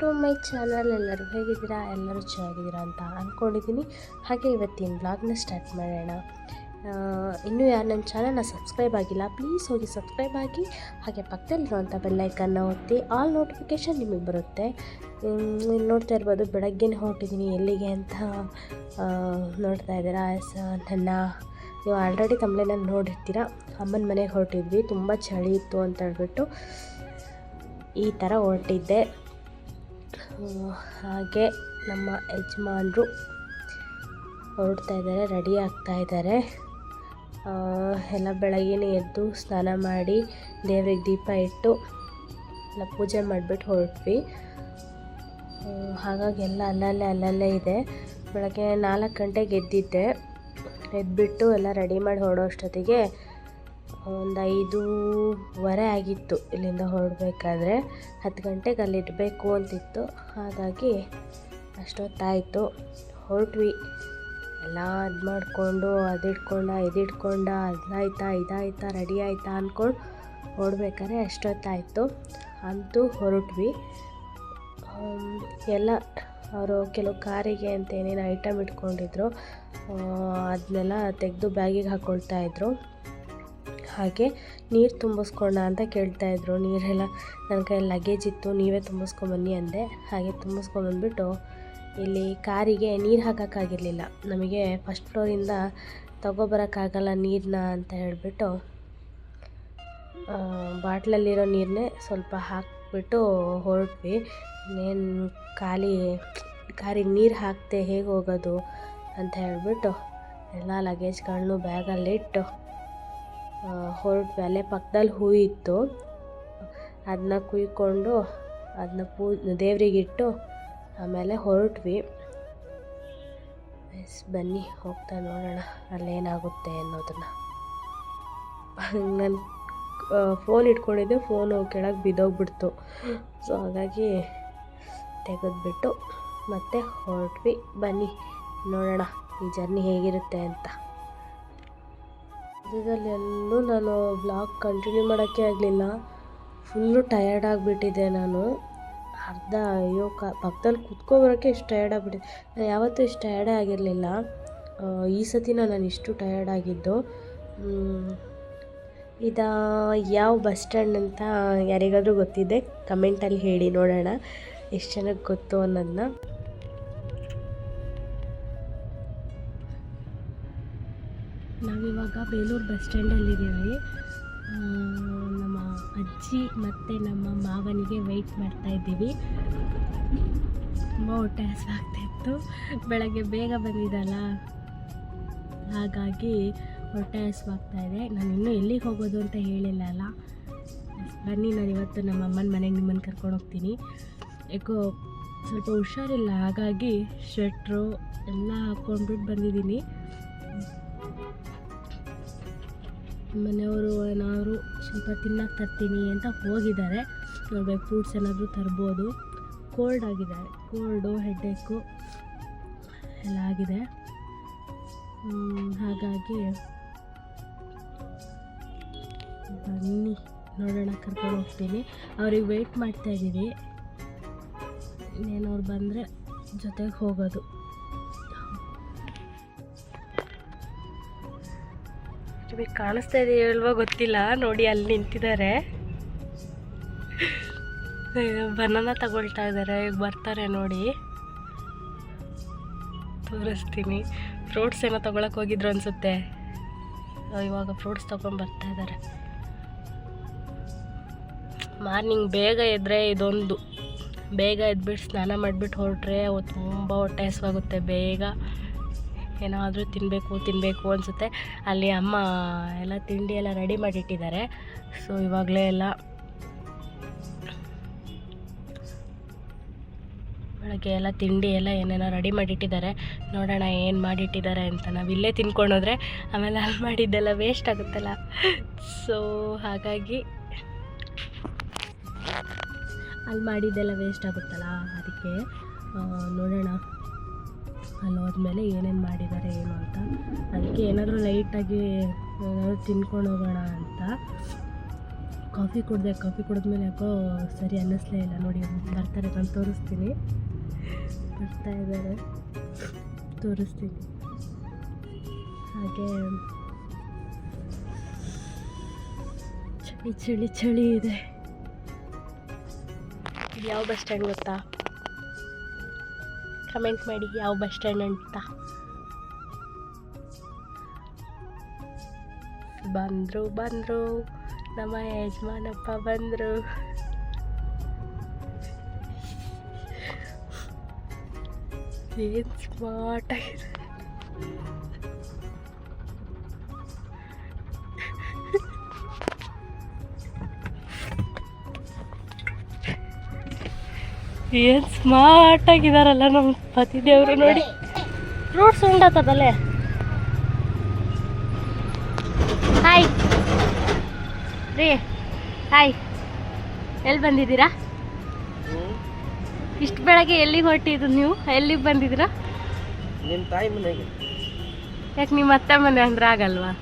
To my channel. ಎಲ್ಲರೂ ಹೇಗಿದ್ದೀರಾ? ಎಲ್ಲರೂ ಚೆನ್ನಾಗಿದ್ದೀರಾ ಅಂತ ಅಂದ್ಕೊಂಡಿದ್ದೀನಿ. ಹಾಗೆ ಇವತ್ತಿನ ವ್ಲಾಗ್ನ ಸ್ಟಾರ್ಟ್ ಮಾಡೋಣ. ಇನ್ನೂ ಯಾರು ನನ್ನ ಚಾನಲ್ನ ಸಬ್ಸ್ಕ್ರೈಬ್ ಆಗಿಲ್ಲ, ಪ್ಲೀಸ್ ಹೋಗಿ ಸಬ್ಸ್ಕ್ರೈಬ್ ಆಗಿ. ಹಾಗೆ ಪಕ್ಕದಲ್ಲಿರುವಂಥ ಬೆಲ್ಲೈಕನ್ನ ಒತ್ತಿ, ಆಲ್ ನೋಟಿಫಿಕೇಷನ್ ನಿಮಗೆ ಬರುತ್ತೆ. ನೋಡ್ತಾ ಇರ್ಬೋದು, ಬೆಳಗ್ಗೆನೇ ಹೊರಟಿದ್ದೀನಿ ಎಲ್ಲಿಗೆ ಅಂತ ನೋಡ್ತಾ ಇದ್ದೀರಾ. ನೀವು ಆಲ್ರೆಡಿ ತಮ್ಮನೇಲಿ ನೋಡಿರ್ತೀರ. ಅಮ್ಮನ ಮನೆಗೆ ಹೊರಟಿದ್ವಿ, ತುಂಬ ಚಳಿ ಇತ್ತು ಅಂತ ಹೇಳ್ಬಿಟ್ಟು ಈ ಥರ ಹೊರಟಿದ್ದೆ. ಹಾಗೆ ನಮ್ಮ ಯಜಮಾನರು ಹೊರಡ್ತಾ ಇದ್ದಾರೆ, ರೆಡಿ ಆಗ್ತಾ ಇದ್ದಾರೆ. ಎಲ್ಲ ಬೆಳಗ್ಗೆನೇ ಎದ್ದು ಸ್ನಾನ ಮಾಡಿ ದೇವ್ರಿಗೆ ದೀಪ ಇಟ್ಟು ಎಲ್ಲ ಪೂಜೆ ಮಾಡಿಬಿಟ್ಟು ಹೊರಟ್ವಿ. ಹಾಗಾಗಿ ಎಲ್ಲ ಅಲ್ಲಲ್ಲೇ ಇದೆ. ಬೆಳಗ್ಗೆ 4 ಗಂಟೆಗೆ ಎದ್ಬಿಟ್ಟು ಎಲ್ಲ ರೆಡಿ ಮಾಡಿ ಹೊರಡೋ ಅಷ್ಟೊತ್ತಿಗೆ ಒಂದು 5:15 ಆಗಿತ್ತು. ಇಲ್ಲಿಂದ ಹೊರಡಬೇಕಾದ್ರೆ 10 ಗಂಟೆಗೆ ಅಲ್ಲಿ ಇರಬೇಕು ಅಂತಿತ್ತು. ಹಾಗಾಗಿ ಅಷ್ಟೊತ್ತಾಯಿತು. ಹೊರಟ್ವಿ. ಎಲ್ಲ ಇದು ಮಾಡಿಕೊಂಡು ಇದಿಡ್ಕೊಂಡ ಅದಾಯ್ತಾ ರೆಡಿ ಆಯಿತಾ ಅಂದ್ಕೊಂಡು ಹೊರಡ್ಬೇಕಾದ್ರೆ ಅಷ್ಟೊತ್ತಾಯಿತು. ಅಂತೂ ಹೊರಟ್ವಿ. ಎಲ್ಲ ಅವರು ಕೆಲವು ಕಾರಿಗೆ ಅಂತ ಏನೇನು ಐಟಮ್ ಇಟ್ಕೊಂಡಿದ್ರು ಅದನ್ನೆಲ್ಲ ತೆಗೆದು ಬ್ಯಾಗಿಗೆ ಹಾಕ್ಕೊಳ್ತಾಯಿದ್ರು. ಹಾಗೆ ನೀರು ತುಂಬಿಸ್ಕೊಂಡ ಅಂತ ಕೇಳ್ತಾಯಿದ್ರು. ನೀರೆಲ್ಲ ನನ್ನ ಕೈಯಲ್ಲಿ ಲಗೇಜ್ ಇತ್ತು, ನೀವೇ ತುಂಬಿಸ್ಕೊಂಬನ್ನಿ ಅಂದೆ. ಹಾಗೆ ತುಂಬಿಸ್ಕೊಂಬಂದ್ಬಿಟ್ಟು ಇಲ್ಲಿ ಕಾರಿಗೆ ನೀರು ಹಾಕೋಕ್ಕಾಗಿರಲಿಲ್ಲ. ನಮಗೆ ಫಸ್ಟ್ ಫ್ಲೋರಿಂದ ತಗೊಬರೋಕ್ಕಾಗಲ್ಲ ನೀರನ್ನ ಅಂತ ಹೇಳಿಬಿಟ್ಟು ಬಾಟ್ಲಲ್ಲಿರೋ ನೀರನ್ನೇ ಸ್ವಲ್ಪ ಹಾಕಿಬಿಟ್ಟು ಹೊರಟ್ವಿ. ಇನ್ನೇನು ಕಾರಿಗೆ ನೀರು ಹಾಕ್ತೆ ಹೇಗೆ ಹೋಗೋದು ಅಂತ ಹೇಳ್ಬಿಟ್ಟು ಎಲ್ಲ ಲಗೇಜ್ಗಳನ್ನು ಬ್ಯಾಗಲ್ಲಿಟ್ಟು ಹೊರಟ್ವಿ. ಅಲ್ಲೇ ಪಕ್ಕದಲ್ಲಿ ಹೂ ಇತ್ತು, ಅದನ್ನ ಕುಯ್ಕೊಂಡು ಅದನ್ನ ದೇವರಿಗಿಟ್ಟು ಆಮೇಲೆ ಹೊರಟ್ವಿ. ಬನ್ನಿ ಹೋಗ್ತಾ ನೋಡೋಣ ಅಲ್ಲೇನಾಗುತ್ತೆ ಅನ್ನೋದನ್ನು. ನಾನು ಫೋನ್ ಇಟ್ಕೊಂಡಿದ್ದೆ, ಫೋನು ಕೆಳಗೆ ಬಿದ್ದೋಗ್ಬಿಡ್ತು. ಸೊ ಹಾಗಾಗಿ ತೆಗೆದ್ಬಿಟ್ಟು ಮತ್ತೆ ಹೊರಟ್ವಿ. ಬನ್ನಿ ನೋಡೋಣ ಈ ಜರ್ನಿ ಹೇಗಿರುತ್ತೆ ಅಂತ. ಇದರಲ್ಲೆಲ್ಲೂ ನಾನು ವ್ಲಾಗ್ ಕಂಟಿನ್ಯೂ ಮಾಡೋಕ್ಕೆ ಆಗಲಿಲ್ಲ. ಫುಲ್ಲು ಟಯರ್ಡ್ ಆಗಿಬಿಟ್ಟಿದ್ದೆ ನಾನು. ಪಕ್ಕದಲ್ಲಿ ಕೂತ್ಕೊಬರೋಕ್ಕೆ ಇಷ್ಟು ಟಯರ್ಡ್ ಆಗಿಬಿಟ್ಟಿದ್ದೆ. ನಾನು ಯಾವತ್ತೂ ಇಷ್ಟು ಟಯರ್ಡೇ ಆಗಿರಲಿಲ್ಲ. ಈ ಸತಿ ನಾನು ಇಷ್ಟು ಟಯರ್ಡ್ ಆಗಿದ್ದು. ಯಾವ ಬಸ್ ಸ್ಟ್ಯಾಂಡ್ ಅಂತ ಯಾರಿಗಾದರೂ ಗೊತ್ತಿದೆ ಕಮೆಂಟಲ್ಲಿ ಹೇಳಿ ನೋಡೋಣ ಎಷ್ಟು ಜನಕ್ಕೆ ಗೊತ್ತು ಅನ್ನೋದನ್ನ. ನಾವಿವಾಗ ಬೇಲೂರು ಬಸ್ ಸ್ಟ್ಯಾಂಡಲ್ಲಿದ್ದೀವಿ. ನಮ್ಮ ಅಜ್ಜಿ ಮತ್ತು ನಮ್ಮ ಮಾವನಿಗೆ ವೆಯ್ಟ್ ಮಾಡ್ತಾಯಿದ್ದೀವಿ. ತುಂಬ ಹೊಟ್ಟೆ ಹಸಿವಾಗ್ತಾಯಿತ್ತು. ಬೆಳಗ್ಗೆ ಬೇಗ ಬಂದಿದ್ದಲ್ಲ, ಹಾಗಾಗಿ ಹೊಟ್ಟೆ ಹಸಿವಾಗ್ತಾಯಿದೆ. ನಾನು ಇನ್ನೂ ಎಲ್ಲಿಗೆ ಹೋಗೋದು ಅಂತ ಹೇಳಿಲ್ಲ ಅಲ್ಲ. ಬನ್ನಿ, ನಾನು ಇವತ್ತು ನಮ್ಮ ಅಮ್ಮನ ಮನೆಗೆ ನಿಮ್ಮನ್ನು ಕರ್ಕೊಂಡು ಹೋಗ್ತೀನಿ. ಯಾಕೋ ಸ್ವಲ್ಪ ಹುಷಾರಿಲ್ಲ, ಹಾಗಾಗಿ ಸ್ವೆಟ್ರು ಎಲ್ಲ ಹಾಕ್ಕೊಂಡ್ಬಿಟ್ಟು ಬಂದಿದ್ದೀನಿ. ಮನೆಯವರು ಏನಾದರೂ ಸ್ವಲ್ಪ ತಿನ್ನಕ್ಕೆ ತರ್ತೀನಿ ಅಂತ ಹೋಗಿದ್ದಾರೆ. ನೋಡ್ಬೇಕು, ಫ್ರೂಟ್ಸ್ ಏನಾದರೂ ತರ್ಬೋದು. ಕೋಲ್ಡ್ ಆಗಿದೆ, ಹೆಡ್ಡೇಕು ಎಲ್ಲ ಆಗಿದೆ. ಹಾಗಾಗಿ ಬನ್ನಿ ನೋಡೋಣ, ಕರ್ಕೊಂಡು ಹೋಗ್ತೀನಿ. ಅವ್ರಿಗೆ ವೆಯ್ಟ್ ಮಾಡ್ತಾಯಿದ್ದೀವಿ. ಇನ್ನೇನವ್ರು ಬಂದರೆ ಜೊತೆಗೆ ಹೋಗೋದು. ನಿಮಗೆ ಕಾಣಿಸ್ತಾ ಇದೆ ಹೇಳುವ ಗೊತ್ತಿಲ್ಲ, ನೋಡಿ ಅಲ್ಲಿ ನಿಂತಿದ್ದಾರೆ. ಬನಾನ ತಗೊಳ್ತಾ ಇದ್ದಾರೆ. ಈಗ ಬರ್ತಾರೆ ನೋಡಿ, ತೋರಿಸ್ತೀನಿ. ಫ್ರೂಟ್ಸ್ ಏನೋ ತೊಗೊಳಕ್ಕೆ ಹೋಗಿದ್ರು ಅನಿಸುತ್ತೆ. ಇವಾಗ ಫ್ರೂಟ್ಸ್ ತೊಗೊಂಡು ಬರ್ತಾ ಇದ್ದಾರೆ. ಮಾರ್ನಿಂಗ್ ಬೇಗ ಎದ್ದರೆ ಇದೊಂದು, ಬೇಗ ಎದ್ಬಿಟ್ಟು ಸ್ನಾನ ಮಾಡಿಬಿಟ್ಟು ಹೊರಟ್ರೆ ತುಂಬ ಹೊಟ್ಟೆ ಹಸಿವಾಗುತ್ತೆ. ಬೇಗ ಏನಾದರೂ ತಿನ್ನಬೇಕು ಅನಿಸುತ್ತೆ. ಅಲ್ಲಿ ಅಮ್ಮ ಎಲ್ಲ ತಿಂಡಿ ಎಲ್ಲ ರೆಡಿ ಮಾಡಿಟ್ಟಿದ್ದಾರೆ. ಸೊ ಇವಾಗಲೇ ಎಲ್ಲ ಬೆಳಗ್ಗೆ ಎಲ್ಲ ತಿಂಡಿ ಎಲ್ಲ ಏನೇನೋ ರೆಡಿ ಮಾಡಿಟ್ಟಿದ್ದಾರೆ. ನೋಡೋಣ ಏನು ಮಾಡಿಟ್ಟಿದ್ದಾರೆ ಅಂತ. ನಾವು ಇಲ್ಲೇ ತಿನ್ಕೊಂಡೋದ್ರೆ ಆಮೇಲೆ ಅಲ್ಲಿ ಮಾಡಿದ್ದೆಲ್ಲ ವೇಸ್ಟ್ ಆಗುತ್ತಲ್ಲ. ಸೊ ಹಾಗಾಗಿ ಅಲ್ಲಿ ಮಾಡಿದ್ದೆಲ್ಲ ವೇಸ್ಟ್ ಆಗುತ್ತಲ್ಲ, ಅದಕ್ಕೆ ನೋಡೋಣ ಅಲ್ಲಿ ಹೋದ್ಮೇಲೆ ಏನೇನು ಮಾಡಿದ್ದಾರೆ ಏನು ಅಂತ. ಅದಕ್ಕೆ ಏನಾದರೂ ಲೈಟಾಗಿ ಏನಾದರೂ ತಿನ್ಕೊಂಡು ಹೋಗೋಣ ಅಂತ. ಕಾಫಿ ಕುಡಿದೆ. ಕಾಫಿ ಕುಡಿದ್ಮೇಲೆ ಯಾಕೋ ಸರಿ ಅನ್ನಿಸ್ಲೇ ಇಲ್ಲ. ನೋಡಿ ಬರ್ತಾರೆ, ನಾನು ತೋರಿಸ್ತೀನಿ. ಬರ್ತಾ ಇದ್ದಾರೆ, ತೋರಿಸ್ತೀನಿ. ಹಾಗೆ ಚಳಿ ಚಳಿ ಚಳಿ ಇದೆ. ಇದು ಯಾವ ಬಸ್ ಸ್ಟ್ಯಾಂಡ್ ಗೊತ್ತಾ? ಕಮೆಂಟ್ ಮಾಡಿ ಯಾವ ಬಸ್ ಸ್ಟ್ಯಾಂಡ್ ಅಂತ. ಬಂದರು ನಮ್ಮ ಯಜಮಾನಪ್ಪ ಬಂದರು. ಏನು ಸ್ಮಾರ್ಟ್ ಆಗಿದೆ. ಏನು ಸ್ಮಾರ್ಟ್ ಆಗಿದಾರಲ್ಲ ನಮ್ಮ ಪತಿದೇವರು. ನೋಡಿ ರೋಡ್ ಸೌಂಡ್ ಆಗ್ತದಲ್ಲೇ. ಹಾಯ್ ರೀ, ಹಾಯ್. ಎಲ್ಲಿ ಬಂದಿದ್ದೀರಾ? ಇಷ್ಟು ಬೆಳಗ್ಗೆ ಎಲ್ಲಿಗೆ ಹೊರಟಿದ್ದು ನೀವು? ಎಲ್ಲಿಗೆ ಬಂದಿದ್ದೀರಾ? ನಿಮ್ಮ ತಾಯಿ ಮನೆಗೆ. ಯಾಕೆ ನಿಮ್ಮ ಅತ್ತೆ ಮನೆ ಅಂದ್ರೆ ಆಗಲ್ವಾ?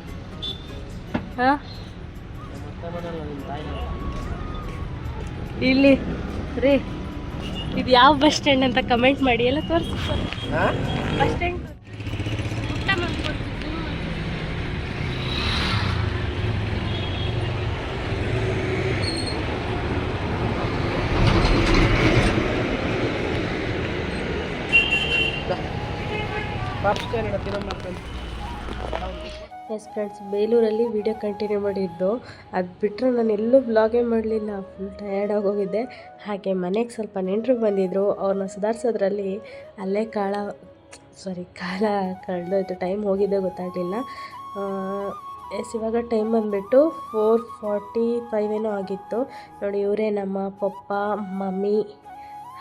ಹಾಂ, ಇಲ್ಲಿ ರೀ, ಇದು ಯಾವ ಬಸ್ ಸ್ಟ್ಯಾಂಡ್ ಅಂತ ಕಮೆಂಟ್ ಮಾಡಿ. ಎಲ್ಲ ತೋರಿಸಿ. ಬಸ್ ಸ್ಟ್ಯಾಂಡ್ ಊಟ ಮಾಡ್ಕೊಡ್ತೀನಿ. ಎಸ್ ಫ್ರೆಂಡ್ಸ್, ಬೇಲೂರಲ್ಲಿ ವಿಡಿಯೋ ಕಂಟಿನ್ಯೂ ಮಾಡಿದ್ದು. ಅದು ಬಿಟ್ಟರೆ ನಾನು ಎಲ್ಲೂ ವ್ಲಾಗೇ ಮಾಡಲಿಲ್ಲ. ಫುಲ್ ಟಯರ್ಡ್ ಆಗೋಗಿದ್ದೆ. ಹಾಗೆ ಮನೆಗೆ ಸ್ವಲ್ಪ ನೆಂಟರು ಬಂದಿದ್ದರು. ಅವ್ರನ್ನ ಸುಧಾರಿಸೋದ್ರಲ್ಲಿ ಅಲ್ಲೇ ಕಾಲ ಕಳೆದೋಯ್ತು. ಟೈಮ್ ಹೋಗಿದ್ದೆ ಗೊತ್ತಾಗಲಿಲ್ಲ. ಎಸ್, ಇವಾಗ ಟೈಮ್ ಬಂದುಬಿಟ್ಟು 4:45 ಏನೋ ಆಗಿತ್ತು. ನೋಡಿ, ಇವರೇ ನಮ್ಮ ಪಪ್ಪ, ಮಮ್ಮಿ,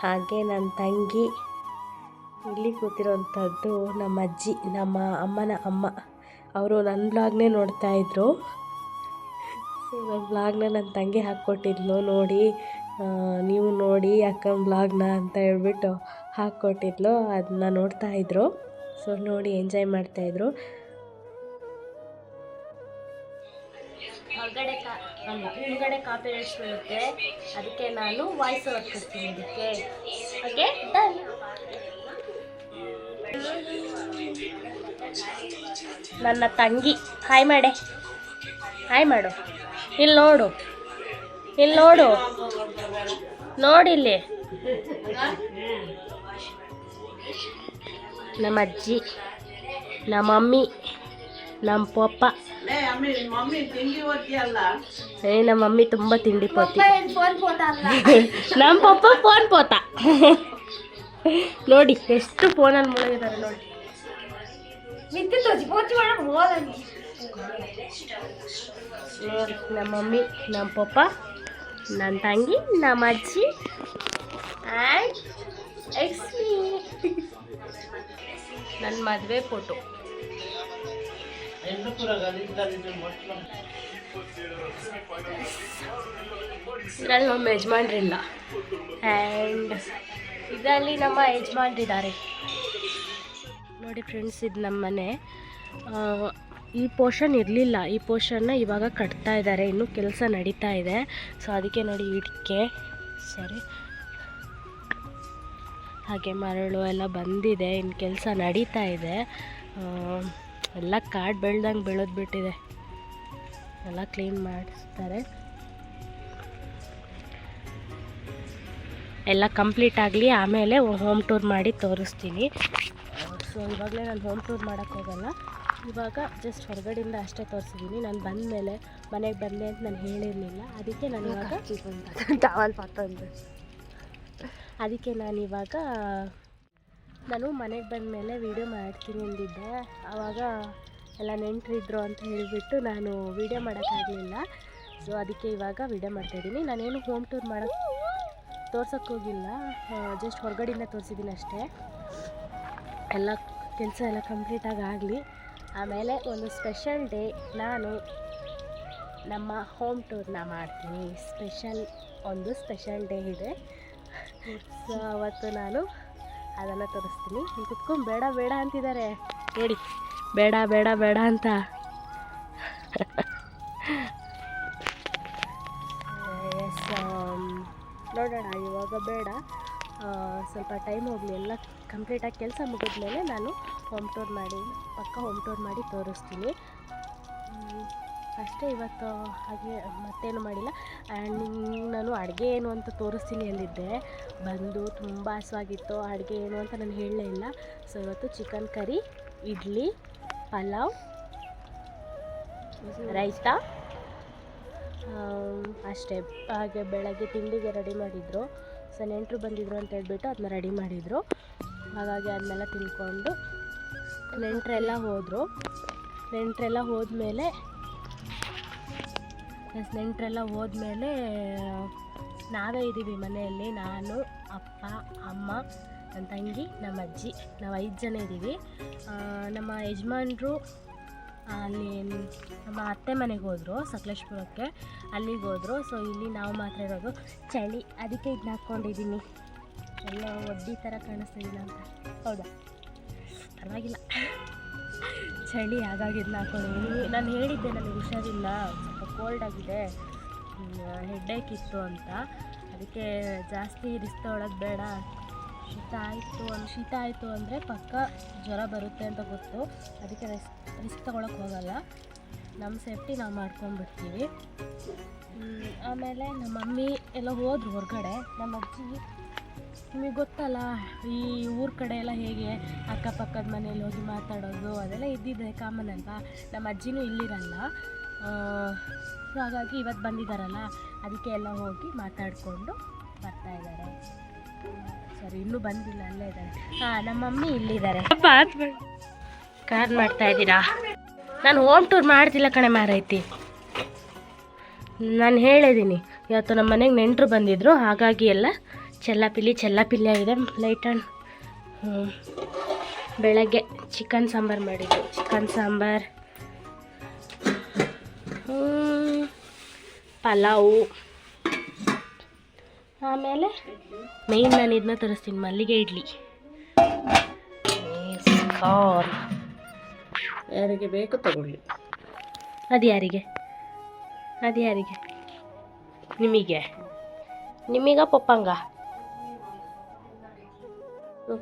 ಹಾಗೆ ನನ್ನ ತಂಗಿ. ಇಲ್ಲಿ ಕೂತಿರೋವಂಥದ್ದು ನಮ್ಮ ಅಜ್ಜಿ, ನಮ್ಮ ಅಮ್ಮನ ಅಮ್ಮ. ಅವರು ನನ್ನ ಬ್ಲಾಗ್ನೇ ನೋಡ್ತಾಯಿದ್ರು. ಸೊ ನನ್ನ ಬ್ಲಾಗ್ನ ನನ್ನ ತಂಗಿ ಹಾಕ್ಕೊಟ್ಟಿದ್ಲು. ನೋಡಿ, ನೀವು ನೋಡಿ ಅಕ್ಕನ ಬ್ಲಾಗ್ನ ಅಂತ ಹೇಳ್ಬಿಟ್ಟು ಹಾಕ್ಕೊಟ್ಟಿದ್ಲು. ಅದನ್ನ ನೋಡ್ತಾಯಿದ್ರು. ಸೊ ನೋಡಿ ಎಂಜಾಯ್ ಮಾಡ್ತಾಯಿದ್ರು. ಹೊರಗಡೆ ಕಾಪಿ ರೈಟ್ಸ್ ಬರುತ್ತೆ, ಅದಕ್ಕೆ ನಾನು ವಾಯ್ಸ್ ಓವರ್ ಕೊಡ್ತೀನಿ ಅದಕ್ಕೆ. Okay, done. ನನ್ನ ತಂಗಿ ಹಾಯ್ ಮಾಡೆ, ಹಾಯ್ ಮಾಡು. ಇಲ್ಲಿ ನೋಡು, ಇಲ್ಲಿ ನೋಡು, ನೋಡಿಲ್ಲಿ ನಮ್ಮ ಅಜ್ಜಿ, ನಮ್ಮ ಮಮ್ಮಿ, ನಮ್ಮ ಪಪ್ಪ. ನಮ್ಮ ಮಮ್ಮಿ ತುಂಬ ತಿಂಡಿ ಪೋತಿ. ನಮ್ಮ ಪಪ್ಪ ಫೋನ್ ಪೋತ. ನೋಡಿ ಎಷ್ಟು ಫೋನಲ್ಲಿ ಮುಳುಗಿದ್ದಾರೆ ನೋಡಿ. ನೋಡಿ ನಮ್ಮ ಮಮ್ಮಿ, ನಮ್ಮ ಪಪ್ಪ, ನನ್ನ ತಂಗಿ, ನಮ್ಮ ಅಜ್ಜಿ ಆ್ಯಂಡ್ ನನ್ನ ಮದುವೆ ಫೋಟೋ. ಇದರಲ್ಲಿ ನಮ್ಮ ಯಜಮಾನ್ರಿಲ್ಲ ಆ್ಯಂಡ್ ಇದರಲ್ಲಿ ನಮ್ಮ ಯಜಮಾನ್ರಿದ್ದಾರೆ. ನೋಡಿ ಫ್ರೆಂಡ್ಸ್, ಇದು ನಮ್ಮ ಮನೆ. ಈ ಪೋರ್ಷನ್ ಇರಲಿಲ್ಲ. ಈ ಪೋರ್ಷನ್ನ ಇವಾಗ ಕಟ್ತಾ ಇದ್ದಾರೆ. ಇನ್ನೂ ಕೆಲಸ ನಡೀತಾ ಇದೆ. ಸೊ ಅದಕ್ಕೆ ನೋಡಿ ಇಟ್ಕೆ ಹಾಗೆ ಮರಳು ಎಲ್ಲ ಬಂದಿದೆ. ಇನ್ನು ಕೆಲಸ ನಡೀತಾ ಇದೆ. ಎಲ್ಲ ಕಾಡು ಬೆಳ್ದಂಗೆ ಬೆಳೆದು ಬಿಟ್ಟಿದೆ. ಎಲ್ಲ ಕ್ಲೀನ್ ಮಾಡಿಸ್ತಾರೆ. ಎಲ್ಲ ಕಂಪ್ಲೀಟ್ ಆಗಲಿ, ಆಮೇಲೆ ಹೋಮ್ ಟೂರ್ ಮಾಡಿ ತೋರಿಸ್ತೀನಿ. ಸೊ ಇವಾಗಲೇ ನಾನು ಹೋಮ್ ಟೂರ್ ಮಾಡೋಕ್ಕೋಗಲ್ಲ. ಇವಾಗ ಜಸ್ಟ್ ಹೊರಗಡೆಯಿಂದ ಅಷ್ಟೇ ತೋರಿಸಿದ್ದೀನಿ. ನಾನು ಬಂದಮೇಲೆ ಮನೆಗೆ ಬಂದೆ ಅಂತ ನಾನು ಹೇಳಿರಲಿಲ್ಲ. ಅದಕ್ಕೆ ನಾನು ಇವಾಗ ನಾನು ಮನೆಗೆ ಬಂದಮೇಲೆ ವೀಡಿಯೋ ಮಾಡ್ತೀನಿ ಅಂದಿದ್ದೆ. ಆವಾಗ ಎಲ್ಲ ನೆಂಟರಿದ್ರು ಅಂತ ಹೇಳಿಬಿಟ್ಟು ನಾನು ವೀಡಿಯೋ ಮಾಡೋಕ್ಕಾಗಲಿಲ್ಲ. ಸೊ ಅದಕ್ಕೆ ಇವಾಗ ವೀಡಿಯೋ ಮಾಡ್ತಾಯಿದ್ದೀನಿ. ನಾನೇನು ಹೋಮ್ ಟೂರ್ ತೋರ್ಸೋಕ್ಕೋಗಿಲ್ಲ, ಜಸ್ಟ್ ಹೊರಗಡೆಯಿಂದ ತೋರಿಸಿದ್ದೀನಿ ಅಷ್ಟೇ. ಎಲ್ಲ ಕೆಲಸ ಎಲ್ಲ ಕಂಪ್ಲೀಟಾಗಿ ಆಗಲಿ, ಆಮೇಲೆ ಒಂದು ಸ್ಪೆಷಲ್ ಡೇ ನಾನು ನಮ್ಮ ಹೋಮ್ ಟೂರ್ನ ಮಾಡ್ತೀನಿ. ಒಂದು ಸ್ಪೆಷಲ್ ಡೇ ಇದೆ. ಸೊ ಅವತ್ತು ನಾನು ಅದನ್ನು ತೋರಿಸ್ತೀನಿ. ನೀವು ಕುತ್ಕೊಂಡು ಬೇಡ ಬೇಡ ಅಂತಿದ್ದಾರೆ ನೋಡಿ, ಬೇಡ ಬೇಡ ಬೇಡ ಅಂತ. ನೋಡೋಣ, ಇವಾಗ ಬೇಡ, ಸ್ವಲ್ಪ ಟೈಮ್ ಹೋಗಲಿ, ಎಲ್ಲ ಕಂಪ್ಲೀಟಾಗಿ ಕೆಲಸ ಮುಗಿದ್ಮೇಲೆ ನಾನು ಹೋಮ್ ಟೂರ್ ಮಾಡಿ ತೋರಿಸ್ತೀನಿ. ಅಷ್ಟೇ ಇವತ್ತು, ಹಾಗೆ ಮತ್ತೇನು ಮಾಡಿಲ್ಲ. ಆ್ಯಂಡ್ ನಾನು ಅಡುಗೆ ಏನು ಅಂತ ತೋರಿಸ್ತೀನಿ ಅಂದಿದ್ದೆ, ಬಂದು ತುಂಬ ಹಸುವಾಗಿತ್ತು. ಅಡುಗೆ ಏನು ಅಂತ ನಾನು ಹೇಳಲೇ ಇಲ್ಲ. ಸೊ ಇವತ್ತು ಚಿಕನ್ ಕರಿ, ಇಡ್ಲಿ, ಪಲಾವ್, ರೈತ, ಅಷ್ಟೇ. ಹಾಗೆ ಬೆಳಗ್ಗೆ ತಿಂಡಿಗೆ ರೆಡಿ ಮಾಡಿದರು. ಸೊ ನೆಂಟರು ಬಂದಿದ್ರು ಅಂತ ಹೇಳ್ಬಿಟ್ಟು ಅದನ್ನ ರೆಡಿ ಮಾಡಿದರು. ಹಾಗಾಗಿ ಅದನ್ನೆಲ್ಲ ತಿಂದ್ಕೊಂಡು ನೆಂಟರೆಲ್ಲ ಹೋದ್ಮೇಲೆ ನಾವೇ ಇದ್ದೀವಿ ಮನೆಯಲ್ಲಿ. ನಾನು, ಅಪ್ಪ, ಅಮ್ಮ, ನನ್ನ ತಂಗಿ, ನಮ್ಮ ಅಜ್ಜಿ, ನಾವು 5 ಜನ ಇದ್ದೀವಿ. ನಮ್ಮ ಯಜಮಾನ್ರು ಅಲ್ಲಿ ನಮ್ಮ ಅತ್ತೆ ಮನೆಗೆ ಹೋದರು, ಸಕಲೇಶ್ಪುರಕ್ಕೆ, ಅಲ್ಲಿಗೆ ಹೋದರು. ಸೊ ಇಲ್ಲಿ ನಾವು ಮಾತ್ರ ಇರೋದು. ಚಳಿ, ಅದಕ್ಕೆ ಇದನ್ನ ಹಾಕ್ಕೊಂಡಿದ್ದೀನಿ. ಎಲ್ಲ ಒಡ್ಡಿ ಥರ ಕಾಣಿಸ್ತಿಲ್ಲ ಅಂತ. ಹೌದಾ, ಪರವಾಗಿಲ್ಲ, ಚಳಿ, ಹಾಗಾಗಿ ಇದನ್ನ ಹಾಕ್ಕೊಂಡಿದ್ದೀನಿ. ನಾನು ಹೇಳಿದ್ದೆ ನನಗೆ ಹುಷಾರಿಲ್ಲ, ಸ್ವಲ್ಪ ಕೋಲ್ಡ್ ಆಗಿದೆ, ಹೆಡ್ಡೇಕ್ ಇತ್ತು ಅಂತ. ಅದಕ್ಕೆ ಜಾಸ್ತಿ ರಿಸ್ಕ್ ತೊಗೊಳೋದು ಬೇಡ. ಶೀತ ಆಯಿತು ಅಂದರೆ ಪಕ್ಕ ಜ್ವರ ಬರುತ್ತೆ ಅಂತ ಗೊತ್ತು. ಅದಕ್ಕೆ ರಿಸ್ಕ್ ತೊಗೊಳಕ್ಕೆ ಹೋಗಲ್ಲ. ನಮ್ಮ ಸೇಫ್ಟಿ ನಾವು ಮಾಡ್ಕೊಂಡ್ಬಿಡ್ತೀವಿ. ಆಮೇಲೆ ನಮ್ಮ ಮಮ್ಮಿ ಎಲ್ಲ ಹೋದ್ರು ಹೊರಗಡೆ. ನಮ್ಮ ಅಜ್ಜಿ, ನಿಮಗೆ ಗೊತ್ತಲ್ಲ ಈ ಊರ ಕಡೆ ಎಲ್ಲ ಹೇಗೆ ಅಕ್ಕಪಕ್ಕದ ಮನೇಲಿ ಹೋಗಿ ಮಾತಾಡೋದು ಅದೆಲ್ಲ ಇದ್ದಿದ್ದೆ ಕಾಮನ್ ಅಲ್ವಾ. ನಮ್ಮ ಅಜ್ಜಿನೂ ಇಲ್ಲಿರಲ್ಲ. ಸೊ ಹಾಗಾಗಿ ಇವತ್ತು ಬಂದಿದ್ದಾರಲ್ಲ, ಅದಕ್ಕೆ ಎಲ್ಲ ಹೋಗಿ ಮಾತಾಡಿಕೊಂಡು ಬರ್ತಾಯಿದ್ದಾರೆ. ಸರಿ, ಇನ್ನೂ ಬಂದಿಲ್ಲ, ಅಲ್ಲೇ ಇದ್ದಾರೆ. ನಮ್ಮ ಮಮ್ಮಿ ಇಲ್ಲಿದ್ದಾರೆ. ಕಾರ್ ಮಾಡ್ತಾಯಿದ್ದೀರಾ? ನಾನು ಹೋಮ್ ಟೂರ್ ಮಾಡ್ತಿಲ್ಲ ಕಣೆ ಮಾರೈತಿ. ನಾನು ಹೇಳಿದ್ದೀನಿ ಇವತ್ತು ನಮ್ಮ ಮನೆಗೆ ನೆಂಟರು ಬಂದಿದ್ದರು, ಹಾಗಾಗಿ ಎಲ್ಲ ಚೆಲ್ಲಾಪಿಲ್ಲಿ ಆಗಿದೆ. Light on. ಬೆಳಗ್ಗೆ ಚಿಕನ್ ಸಾಂಬಾರು ಮಾಡಿದ್ದು, ಪಲಾವು, ಆಮೇಲೆ ಮೇಯ್ನ್ ನಾನು ಇದನ್ನ ತರಿಸ್ತೀನಿ, ಮಲ್ಲಿಗೆ ಇಡ್ಲಿ. ಯಾರಿಗೆ ಬೇಕು ತಗೊಳ್ಳಿ. ಅದು ಯಾರಿಗೆ? ನಿಮಗ ಪಪ್ಪಂಗ?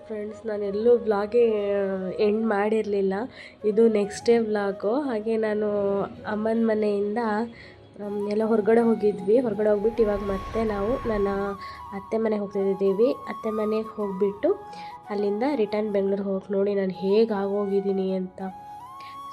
ಫ್ರೆಂಡ್ಸ್, ನಾನು ಎಲ್ಲೂ ವ್ಲಾಗೆ ಎಂಡ್ ಮಾಡಿರಲಿಲ್ಲ. ಇದು ನೆಕ್ಸ್ಟ್ ಡೇ ವ್ಲಾಗು. ಹಾಗೆ ನಾನು ಅಮ್ಮನ ಮನೆಯಿಂದ ಎಲ್ಲ ಹೊರಗಡೆ ಹೋಗ್ಬಿಟ್ಟು ಇವಾಗ ಮತ್ತೆ ನಾವು ನನ್ನ ಅತ್ತೆ ಮನೆಗೆ ಹೋಗ್ತಾಯಿದ್ದೀವಿ. ಅತ್ತೆ ಮನೆಗೆ ಹೋಗಿಬಿಟ್ಟು ಅಲ್ಲಿಂದ ರಿಟರ್ನ್ ಬೆಂಗಳೂರಿಗೆ ಹೋಗಿ ನೋಡಿ ನಾನು ಹೇಗೆ ಆಗೋಗಿದ್ದೀನಿ ಅಂತ.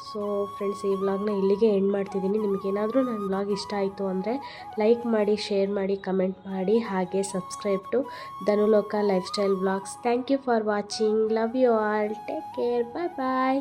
ಸೊ ಫ್ರೆಂಡ್ಸ್, ಈ ವ್ಲಾಗ್ನ ಇಲ್ಲಿಗೆ ಎಂಡ್ ಮಾಡ್ತಿದ್ದೀನಿ. ನಿಮಗೇನಾದರೂ ನನ್ನ ವ್ಲಾಗ್ ಇಷ್ಟ ಆಯಿತು ಅಂದರೆ ಲೈಕ್ ಮಾಡಿ, ಶೇರ್ ಮಾಡಿ, ಕಮೆಂಟ್ ಮಾಡಿ. ಹಾಗೆ subscribe to Dhanuloka life style vlogs. Thank you for watching. Love you all. Take care. Bye.